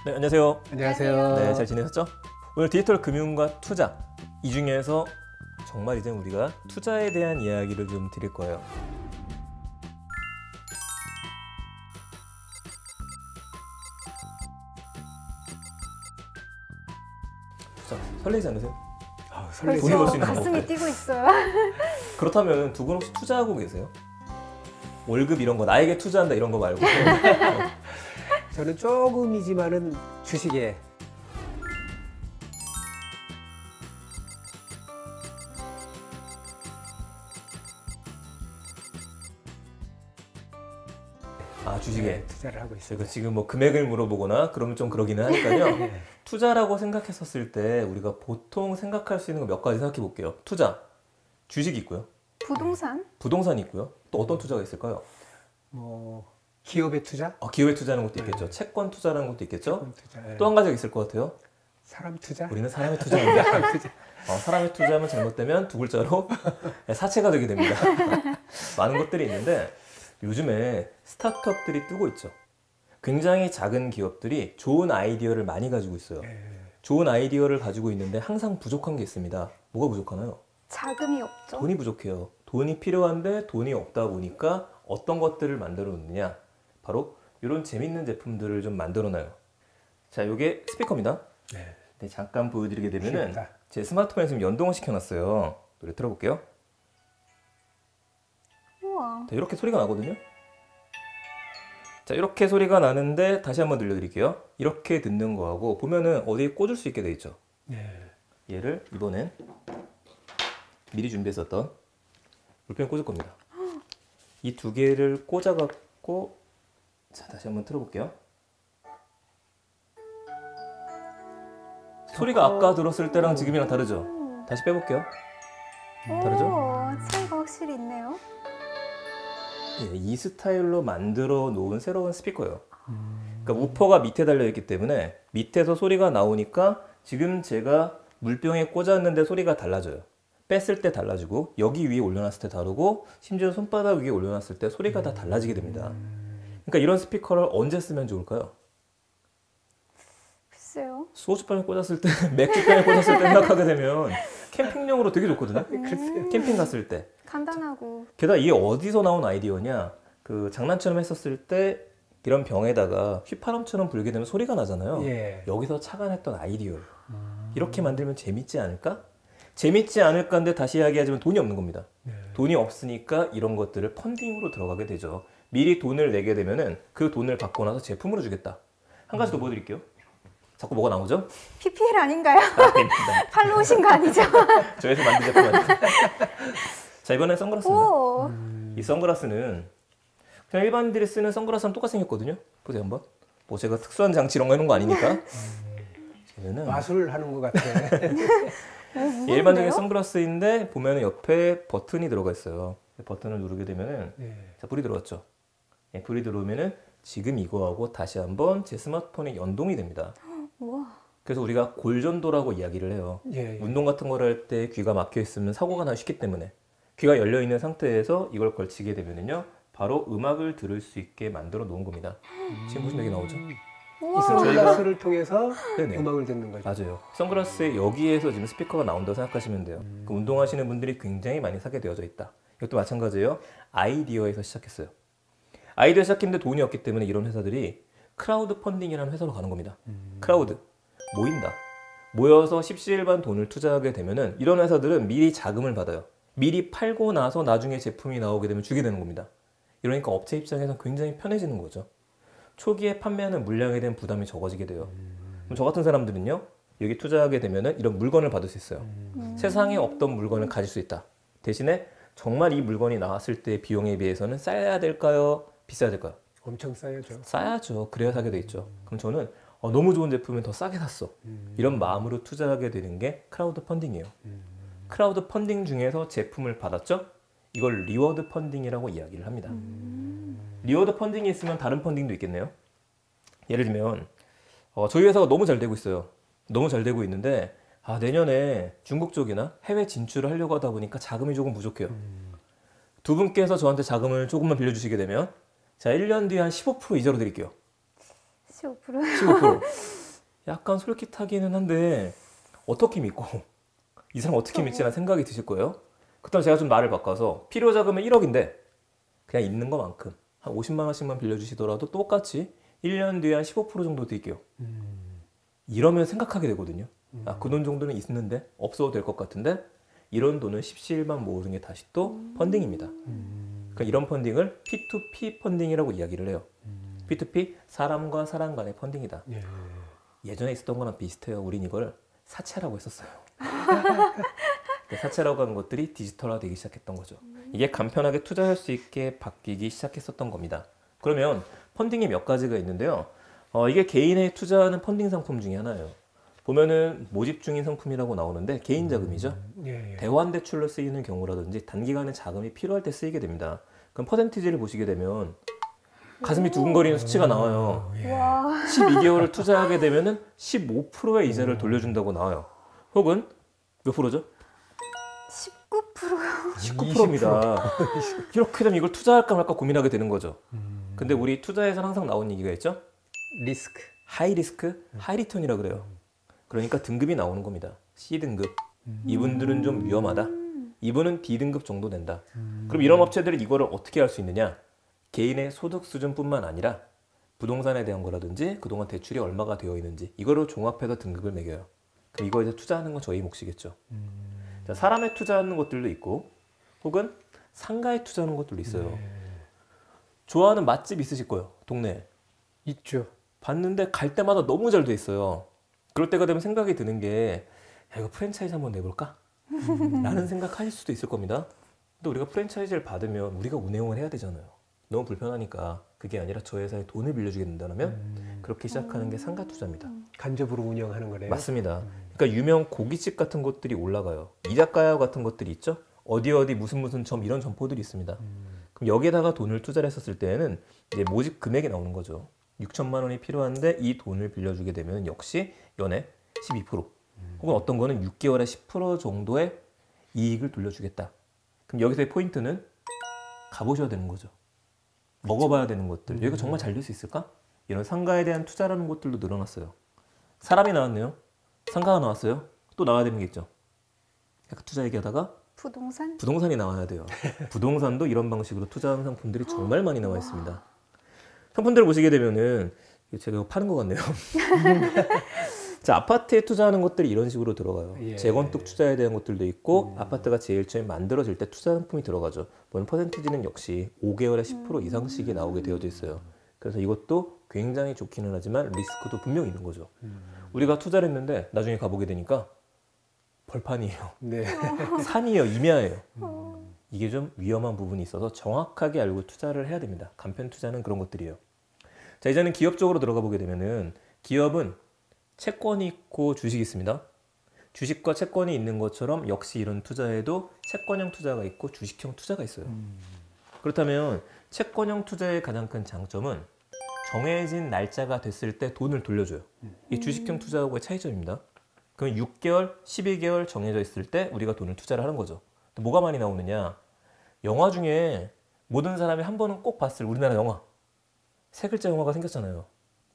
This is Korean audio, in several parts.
네, 안녕하세요. 안녕하세요. 네, 잘 지내셨죠? 오늘 디지털 금융과 투자, 이 중에서 정말 이제 우리가 투자에 대한 이야기를 좀 드릴 거예요. 자, 설레지 않으세요? 돈이 벌 수 있는 가슴이 방법들. 뛰고 있어요. 그렇다면 두 분 혹시 투자하고 계세요? 월급 이런 거, 나에게 투자한다 이런 거 말고. 저는 조금이지만은 주식에 주식에. 투자를 하고 저희가 있습니다. 지금 뭐 금액을 물어보거나 그러면 좀 그러기는 하니까요. 네. 투자라고 생각했었을 때 우리가 보통 생각할 수 있는 거 몇 가지 생각해 볼게요. 투자, 주식이 있고요. 부동산? 부동산이 있고요. 또 어떤 투자가 있을까요? 뭐 기업의 투자, 기업에 투자하는 것도 있겠죠. 채권 투자라는 것도 있겠죠. 투자, 또 한 가지가 있을 것 같아요. 사람 투자, 우리는 사람에 투자합니다. 사람에 투자하면 잘못되면 두 글자로 사채가 되게 됩니다. 많은 것들이 있는데 요즘에 스타트업들이 뜨고 있죠. 굉장히 작은 기업들이 좋은 아이디어를 많이 가지고 있어요. 좋은 아이디어를 가지고 있는데 항상 부족한 게 있습니다. 뭐가 부족하나요? 자금이 없죠. 돈이 부족해요. 돈이 필요한데 돈이 없다 보니까 어떤 것들을 만들어 놓느냐? 바로 이런 재밌는 제품들을 좀 만들어 놔요. 자, 이게 스피커입니다. 네, 잠깐 보여드리게 되면은 귀엽다. 제 스마트폰에 지금 연동을 시켜놨어요. 노래 들어볼게요. 우와. 자, 이렇게 소리가 나거든요. 자, 이렇게 소리가 나는데 다시 한번 들려드릴게요. 이렇게 듣는 거하고 보면은 어디에 꽂을 수 있게 돼 있죠. 얘를 이번엔 미리 준비했었던 물병에 꽂을 겁니다. 이 두 개를 꽂아갖고 자, 다시 한번 틀어볼게요. 소리가 아까 들었을 때랑 지금이랑 다르죠? 다시 빼볼게요. 다르죠? 오, 차이가 확실히 있네요. 예, 이 스타일로 만들어 놓은 새로운 스피커예요. 그러니까 우퍼가 밑에 달려있기 때문에 밑에서 소리가 나오니까 지금 제가 물병에 꽂았는데 소리가 달라져요. 뺐을 때 달라지고 여기 위에 올려놨을 때 다르고 심지어 손바닥 위에 올려놨을 때 소리가 다 달라지게 됩니다. 그러니까 이런 스피커를 언제 쓰면 좋을까요? 글쎄요. 소주병에 꽂았을 때, 맥주병에 꽂았을 때 생각하게 되면 캠핑용으로 되게 좋거든요. 캠핑 갔을 때. 간단하고. 게다가 이게 어디서 나온 아이디어냐? 그 장난처럼 했었을 때 이런 병에다가 휘파람처럼 불게 되면 소리가 나잖아요. 여기서 착안했던 아이디어예요. 이렇게 만들면 재밌지 않을까? 재밌지 않을까인데 다시 이야기하자면 돈이 없는 겁니다. 돈이 없으니까 이런 것들을 펀딩으로 들어가게 되죠. 미리 돈을 내게 되면은 그 돈을 받고 나서 제품으로 주겠다. 한 가지 더 보여드릴게요. 자꾸 뭐가 나오죠? PPL 아닌가요? 아닙니다. 팔로 오신 거 아니죠? 저에서 만든 제품 아니에요. 자, 이번엔 선글라스입니다. 오. 이 선글라스는 그냥 일반인들이 쓰는 선글라스랑 똑같이 생겼거든요. 보세요 한번. 뭐 제가 특수한 장치 이런 거 해놓은 거 아니니까. 얘는 마술하는 것 같아. 일반적인 선글라스인데 보면은 옆에 버튼이 들어가 있어요. 버튼을 누르게 되면은 자, 불이 들어왔죠. 예, 불이 들어오면은 지금 이거하고 다시 한번 제 스마트폰에 연동이 됩니다. 우와. 그래서 우리가 골전도라고 이야기를 해요. 운동 같은 걸 할 때 귀가 막혀 있으면 사고가 나기 쉽기 때문에 귀가 열려 있는 상태에서 이걸 걸치게 되면은요 바로 음악을 들을 수 있게 만들어 놓은 겁니다. 지금 보시면 여기 나오죠? 우와. 선글라스를 통해서 네네. 음악을 듣는 거죠. 맞아요. 선글라스에 여기에서 지금 스피커가 나온다고 생각하시면 돼요. 그 운동하시는 분들이 굉장히 많이 사게 되어져 있다. 이것도 마찬가지예요. 아이디어에서 시작했어요. 아이디어 시작했는데 돈이 없기 때문에 이런 회사들이 크라우드 펀딩이라는 회사로 가는 겁니다. 크라우드. 모인다. 모여서 십시일반 돈을 투자하게 되면은 이런 회사들은 미리 자금을 받아요. 미리 팔고 나서 나중에 제품이 나오게 되면 주게 되는 겁니다. 이러니까 업체 입장에서 굉장히 편해지는 거죠. 초기에 판매하는 물량에 대한 부담이 적어지게 돼요. 그럼 저 같은 사람들은요, 여기 투자하게 되면은 이런 물건을 받을 수 있어요. 세상에 없던 물건을 가질 수 있다. 대신에 정말 이 물건이 나왔을 때 비용에 비해서는 싸야 될까요? 비싸야 될까요? 엄청 싸야죠. 싸야죠. 그래야 사게 돼 있죠. 그럼 저는 너무 좋은 제품은 더 싸게 샀어. 이런 마음으로 투자하게 되는 게 크라우드 펀딩이에요. 크라우드 펀딩 중에서 제품을 받았죠? 이걸 리워드 펀딩이라고 이야기를 합니다. 리워드 펀딩이 있으면 다른 펀딩도 있겠네요. 예를 들면 저희 회사가 너무 잘 되고 있어요. 너무 잘 되고 있는데 내년에 중국 쪽이나 해외 진출을 하려고 하다 보니까 자금이 조금 부족해요. 두 분께서 저한테 자금을 조금만 빌려주시게 되면 자 1년 뒤에 한 15% 이자로 드릴게요. 15%. 15%. 약간 솔깃하기는 한데 어떻게 믿고 이 사람 어떻게 믿지라는 생각이 드실 거예요. 그렇다면 제가 좀 말을 바꿔서 필요 자금은 1억인데 그냥 있는 것만큼 한 50만 원씩만 빌려주시더라도 똑같이 1년 뒤에 한 15% 정도 드릴게요. 이러면 생각하게 되거든요. 아, 그 돈 정도는 있는데 없어도 될 것 같은데 이런 돈은 십시일반 모으는 게 다시 또 펀딩입니다. 그러니까 이런 펀딩을 P2P 펀딩이라고 이야기를 해요. P2P, 사람과 사람 간의 펀딩이다. 예. 예전에 있었던 거랑 비슷해요. 우린 이걸 사채라고 했었어요. 사채라고 하는 것들이 디지털화 되기 시작했던 거죠. 이게 간편하게 투자할 수 있게 바뀌기 시작했었던 겁니다. 그러면 펀딩이 몇 가지가 있는데요. 이게 개인의 투자하는 펀딩 상품 중에 하나예요. 보면은 모집 중인 상품이라고 나오는데 개인 자금이죠. 예. 대환 대출로 쓰이는 경우라든지 단기간에 자금이 필요할 때 쓰이게 됩니다. 그럼 퍼센티지를 보시게 되면 가슴이 두근거리는 수치가 나와요. 예. 와. 12개월을 투자하게 되면은 15%의 이자를 돌려준다고 나와요. 혹은 몇 프로죠? 19%요. 19%입니다. 이렇게 되면 이걸 투자할까 말까 고민하게 되는 거죠. 근데 우리 투자에서는 항상 나온 얘기가 있죠? 리스크. 하이 리스크, 하이 리턴이라 그래요. 그러니까 등급이 나오는 겁니다. C등급. 이분들은 좀 위험하다. 이분은 D등급 정도 된다. 그럼 이런 업체들이 이거를 어떻게 할 수 있느냐? 개인의 소득 수준뿐만 아니라 부동산에 대한 거라든지 그동안 대출이 얼마가 되어 있는지 이거를 종합해서 등급을 매겨요. 그럼 이거 이제 투자하는 건 저희 몫이겠죠. 자, 사람에 투자하는 것들도 있고 혹은 상가에 투자하는 것들도 있어요. 좋아하는 맛집 있으실 거예요. 동네에. 있죠. 봤는데 갈 때마다 너무 잘 돼 있어요. 그럴 때가 되면 생각이 드는 게 야, 이거 프랜차이즈 한번 내볼까? 라는 생각하실 수도 있을 겁니다. 근데 우리가 프랜차이즈를 받으면 우리가 운영을 해야 되잖아요. 너무 불편하니까 그게 아니라 저 회사에 돈을 빌려주게 된다면 그렇게 시작하는 게 상가 투자입니다. 간접으로 운영하는 거네요. 맞습니다. 그러니까 유명 고깃집 같은 곳들이 올라가요. 이자카야 같은 것들이 있죠. 어디 무슨 점 이런 점포들이 있습니다. 그럼 여기에다가 돈을 투자를 했었을 때에는 이제 모집 금액이 나오는 거죠. 6천만 원이 필요한데 이 돈을 빌려주게 되면 역시 연에 12% 혹은 어떤 거는 6개월에 10% 정도의 이익을 돌려주겠다. 그럼 여기서의 포인트는 가보셔야 되는 거죠. 먹어봐야 되는 것들. 여기가 정말 잘 될 수 있을까? 이런 상가에 대한 투자라는 것들도 늘어났어요. 사람이 나왔네요. 상가가 나왔어요. 또 나와야 되는 게 있죠. 약간 투자 얘기하다가 부동산? 부동산이 나와야 돼요. 부동산도 이런 방식으로 투자하는 상품들이 정말 많이 나와 있습니다. 상품들을 보시게 되면은 제가 이거 파는 것 같네요. 자, 아파트에 투자하는 것들이 이런 식으로 들어가요. 예. 재건축 투자에 대한 것들도 있고 아파트가 제일 처음 만들어질 때 투자 상품이 들어가죠. 물론 퍼센티지는 역시 5개월에 10% 이상씩이 나오게 되어져 있어요. 그래서 이것도 굉장히 좋기는 하지만 리스크도 분명히 있는 거죠. 우리가 투자를 했는데 나중에 가보게 되니까 벌판이에요. 네. 산이에요. 임야예요. 이게 좀 위험한 부분이 있어서 정확하게 알고 투자를 해야 됩니다. 간편 투자는 그런 것들이에요. 자, 이제는 기업 쪽으로 들어가 보게 되면은 기업은 채권이 있고 주식이 있습니다. 주식과 채권이 있는 것처럼 역시 이런 투자에도 채권형 투자가 있고 주식형 투자가 있어요. 그렇다면 채권형 투자의 가장 큰 장점은 정해진 날짜가 됐을 때 돈을 돌려줘요. 이 주식형 투자하고의 차이점입니다. 그럼 6개월, 12개월 정해져 있을 때 우리가 돈을 투자를 하는 거죠. 또 뭐가 많이 나오느냐? 영화 중에 모든 사람이 한 번은 꼭 봤을 우리나라 영화. 세 글자 영화가 생겼잖아요.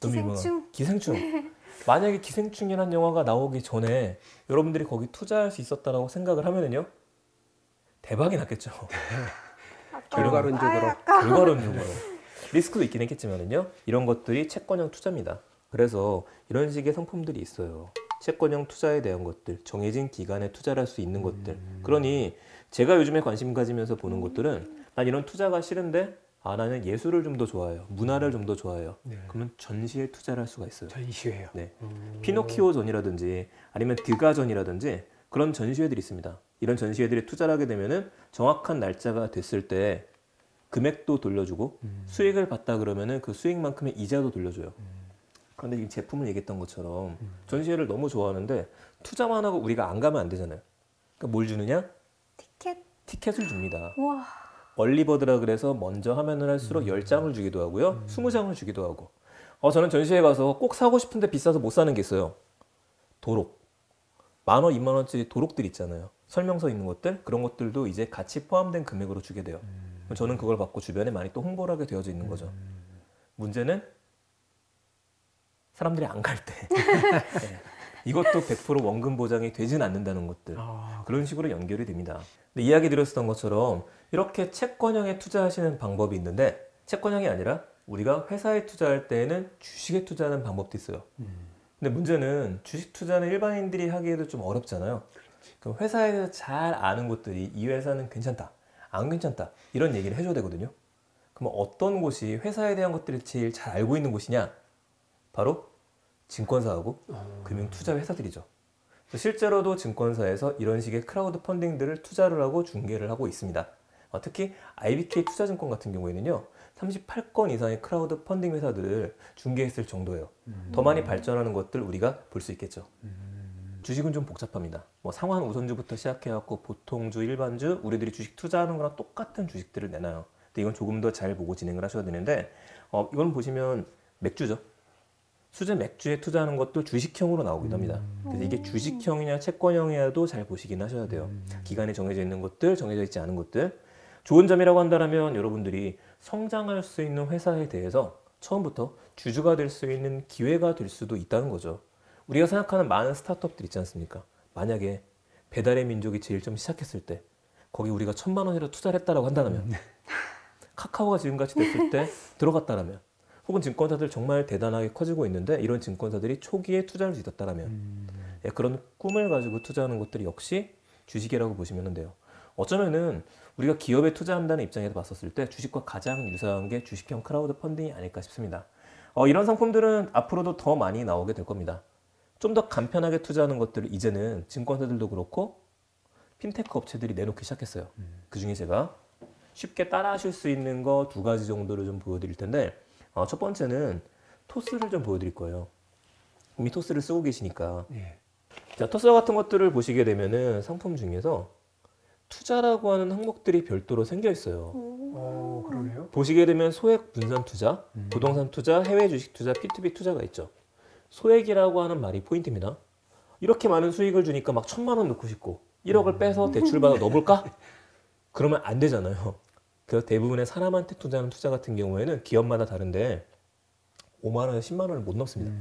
너무 유명한. 기생충. 기생충. 만약에 기생충이라는 영화가 나오기 전에 여러분들이 거기 투자할 수 있었다라고 생각을 하면은요. 대박이 났겠죠. 결과론적으로. 결과론적으로. 리스크도 있긴 했겠지만은요. 이런 것들이 채권형 투자입니다. 그래서 이런 식의 상품들이 있어요. 채권형 투자에 대한 것들, 정해진 기간에 투자를 할 수 있는 것들. 그러니 제가 요즘에 관심 가지면서 보는 것들은 난 이런 투자가 싫은데 나는 예술을 좀 더 좋아해요. 문화를 좀 더 좋아해요. 네. 그러면 전시에 투자를 할 수가 있어요. 전시회요. 네. 피노키오 전이라든지 아니면 드가 전이라든지 그런 전시회들이 있습니다. 이런 전시회들이 투자를 하게 되면은 정확한 날짜가 됐을 때 금액도 돌려주고 수익을 봤다 그러면은 그 수익만큼의 이자도 돌려줘요. 그런데 이 제품을 얘기했던 것처럼 전시회를 너무 좋아하는데 투자만 하고 우리가 안 가면 안 되잖아요. 그러니까 뭘 주느냐? 티켓? 티켓을 줍니다. 와. 얼리버드라 그래서 먼저 하면은 할수록 10장을 주기도 하고요. 20장을 주기도 하고. 저는 전시회 가서 꼭 사고 싶은데 비싸서 못 사는 게 있어요. 도록. 10,000원, 20,000원짜리 도록들 있잖아요. 설명서 있는 것들. 그런 것들도 이제 같이 포함된 금액으로 주게 돼요. 저는 그걸 받고 주변에 많이 또 홍보를 하게 되어져 있는 거죠. 문제는 사람들이 안 갈 때. 네. 이것도 100% 원금 보장이 되진 않는다는 것들. 그런 식으로 연결이 됩니다. 근데 이야기 드렸었던 것처럼 이렇게 채권형에 투자하시는 방법이 있는데 채권형이 아니라 우리가 회사에 투자할 때에는 주식에 투자하는 방법도 있어요. 근데 문제는 주식 투자는 일반인들이 하기에도 좀 어렵잖아요. 그럼 회사에서 잘 아는 곳들이 이 회사는 괜찮다, 안 괜찮다 이런 얘기를 해줘야 되거든요. 그럼 어떤 곳이 회사에 대한 것들을 제일 잘 알고 있는 곳이냐? 바로 증권사하고 금융투자 회사들이죠. 실제로도 증권사에서 이런 식의 크라우드 펀딩들을 투자를 하고 중개를 하고 있습니다. 특히 IBK 투자증권 같은 경우에는요 38건 이상의 크라우드 펀딩 회사들을 중개했을 정도예요. 더 많이 발전하는 것들 우리가 볼 수 있겠죠. 주식은 좀 복잡합니다. 뭐 상환 우선주부터 시작해갖고 보통주, 일반주, 우리들이 주식 투자하는 거랑 똑같은 주식들을 내놔요. 근데 이건 조금 더 잘 보고 진행을 하셔야 되는데 이건 보시면 맥주죠. 수제 맥주에 투자하는 것도 주식형으로 나오기도 합니다. 그래서 이게 주식형이냐 채권형이냐도 잘 보시긴 하셔야 돼요. 기간이 정해져 있는 것들, 정해져 있지 않은 것들. 좋은 점이라고 한다면 여러분들이 성장할 수 있는 회사에 대해서 처음부터 주주가 될 수 있는 기회가 될 수도 있다는 거죠. 우리가 생각하는 많은 스타트업들 있지 않습니까? 만약에 배달의 민족이 제일 좀 시작했을 때 거기 우리가 1,000만 원이라도 투자를 했다라고 한다면 카카오가 지금같이 됐을 때 들어갔다라면 혹은 증권사들 정말 대단하게 커지고 있는데 이런 증권사들이 초기에 투자를 있었다라면 그런 꿈을 가지고 투자하는 것들이 역시 주식이라고 보시면 돼요. 어쩌면은 우리가 기업에 투자한다는 입장에서 봤었을 때 주식과 가장 유사한 게 주식형 크라우드 펀딩이 아닐까 싶습니다. 이런 상품들은 앞으로도 더 많이 나오게 될 겁니다. 좀 더 간편하게 투자하는 것들을 이제는 증권사들도 그렇고 핀테크 업체들이 내놓기 시작했어요. 그 중에 제가 쉽게 따라 하실 수 있는 거 2가지 정도를 좀 보여드릴 텐데 첫 번째는 토스를 좀 보여드릴 거예요. 이미 토스를 쓰고 계시니까. 예. 자, 토스 같은 것들을 보시게 되면은 상품 중에서 투자라고 하는 항목들이 별도로 생겨 있어요. 그러네요. 보시게 되면 소액 분산 투자, 부동산 투자, 해외 주식 투자, P2B 투자가 있죠. 소액이라고 하는 말이 포인트입니다. 이렇게 많은 수익을 주니까 막 1,000만 원 넣고 싶고 1억을 빼서 대출받아 넣어볼까? 그러면 안 되잖아요. 그래서 대부분의 사람한테 투자하는 투자 같은 경우에는 기업마다 다른데 5만 원에서 10만 원을 못 넘습니다.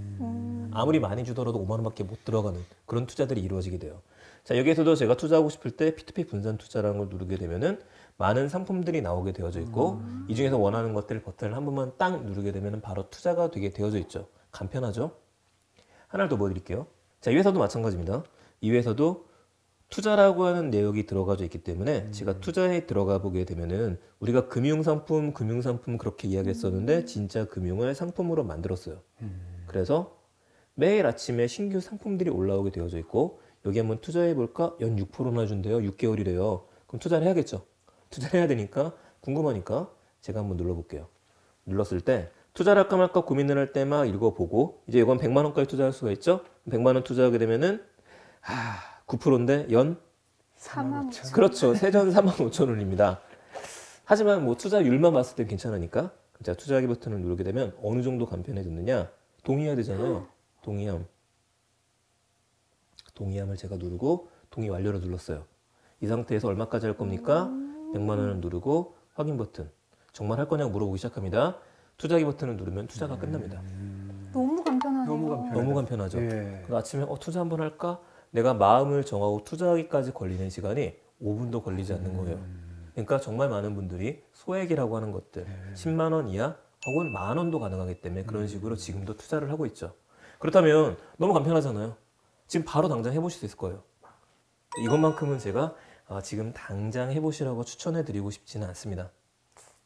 아무리 많이 주더라도 5만 원밖에 못 들어가는 그런 투자들이 이루어지게 돼요. 자, 여기에서도 제가 투자하고 싶을 때 P2P 분산 투자라는 걸 누르게 되면은 많은 상품들이 나오게 되어져 있고 이 중에서 원하는 것들 버튼을 한 번만 딱 누르게 되면은 바로 투자가 되게 되어져 있죠. 간편하죠? 하나를 더 보여드릴게요. 자, 이 회사도 마찬가지입니다. 이 회사도 투자라고 하는 내역이 들어가져 있기 때문에 제가 투자에 들어가 보게 되면은 우리가 금융상품 그렇게 이야기했었는데 진짜 금융을 상품으로 만들었어요. 그래서 매일 아침에 신규 상품들이 올라오게 되어져 있고 여기 한번 투자해 볼까? 연 6%나 준대요. 6개월이래요. 그럼 투자를 해야겠죠. 투자를 해야 되니까 궁금하니까 제가 한번 눌러볼게요. 눌렀을 때 투자를 할까 말까 고민을 할 때 막 읽어보고 이제 이건 100만 원까지 투자할 수가 있죠. 100만 원 투자하게 되면은 9%인데 연 4만 5천. 그렇죠. 세전 45,000원입니다. 하지만 뭐 투자율만 봤을 땐 괜찮으니까 자, 투자하기 버튼을 누르게 되면 어느 정도 간편해졌느냐? 동의해야 되잖아요. 동의함을 제가 누르고 동의 완료를 눌렀어요. 이 상태에서 얼마까지 할 겁니까? 100만 원을 누르고 확인 버튼. 정말 할 거냐고 물어보기 시작합니다. 투자하기 버튼을 누르면 투자가 끝납니다. 너무 간편하네요. 너무 간편해요. 너무 간편하죠. 예. 그 아침에 투자 한번 할까? 내가 마음을 정하고 투자하기까지 걸리는 시간이 5분도 걸리지 않는 거예요. 그러니까 정말 많은 분들이 소액이라고 하는 것들 10만 원 이하 혹은 만 원도 가능하기 때문에 그런 식으로 지금도 투자를 하고 있죠. 그렇다면 너무 간편하잖아요. 지금 바로 당장 해보실 수 있을 거예요. 이것만큼은 제가 지금 당장 해보시라고 추천해 드리고 싶지는 않습니다.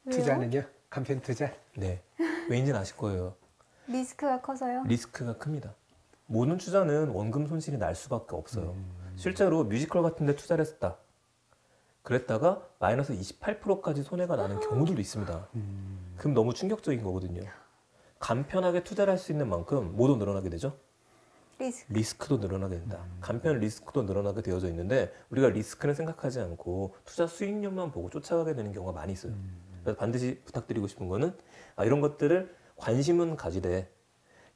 왜요? 투자는요? 간편 투자? 네, 왜인지는 아실 거예요. 리스크가 커서요? 리스크가 큽니다. 모든 투자는 원금 손실이 날 수밖에 없어요. 실제로 뮤지컬 같은 데 투자를 했었다. 그랬다가 마이너스 28%까지 손해가 나는 경우들도 있습니다. 그럼 너무 충격적인 거거든요. 간편하게 투자를 할 수 있는 만큼 뭐도 늘어나게 되죠? 리스크도 늘어나게 된다. 간편 리스크도 늘어나게 되어져 있는데 우리가 리스크는 생각하지 않고 투자 수익률만 보고 쫓아가게 되는 경우가 많이 있어요. 그래서 반드시 부탁드리고 싶은 거는 이런 것들을 관심은 가지되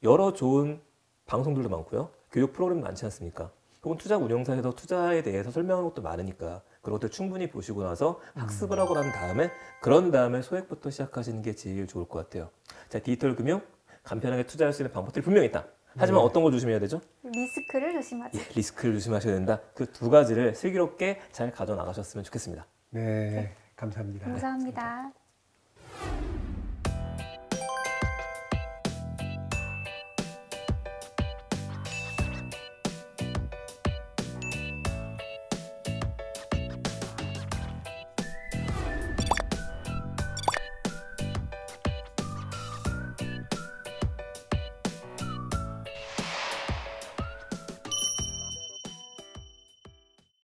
여러 좋은 방송들도 많고요. 교육 프로그램 많지 않습니까? 혹은 투자 운영사에서 투자에 대해서 설명하는 것도 많으니까 그런 것들 충분히 보시고 나서 학습을 하고 난 다음에 그런 다음에 소액부터 시작하시는 게 제일 좋을 것 같아요. 자, 디지털 금융 간편하게 투자할 수 있는 방법들이 분명히 있다. 하지만 어떤 걸 조심해야 되죠? 리스크를 조심하자. 예, 리스크를 조심하셔야 된다. 그 두 가지를 슬기롭게 잘 가져나가셨으면 좋겠습니다. 네, 감사합니다. 감사합니다.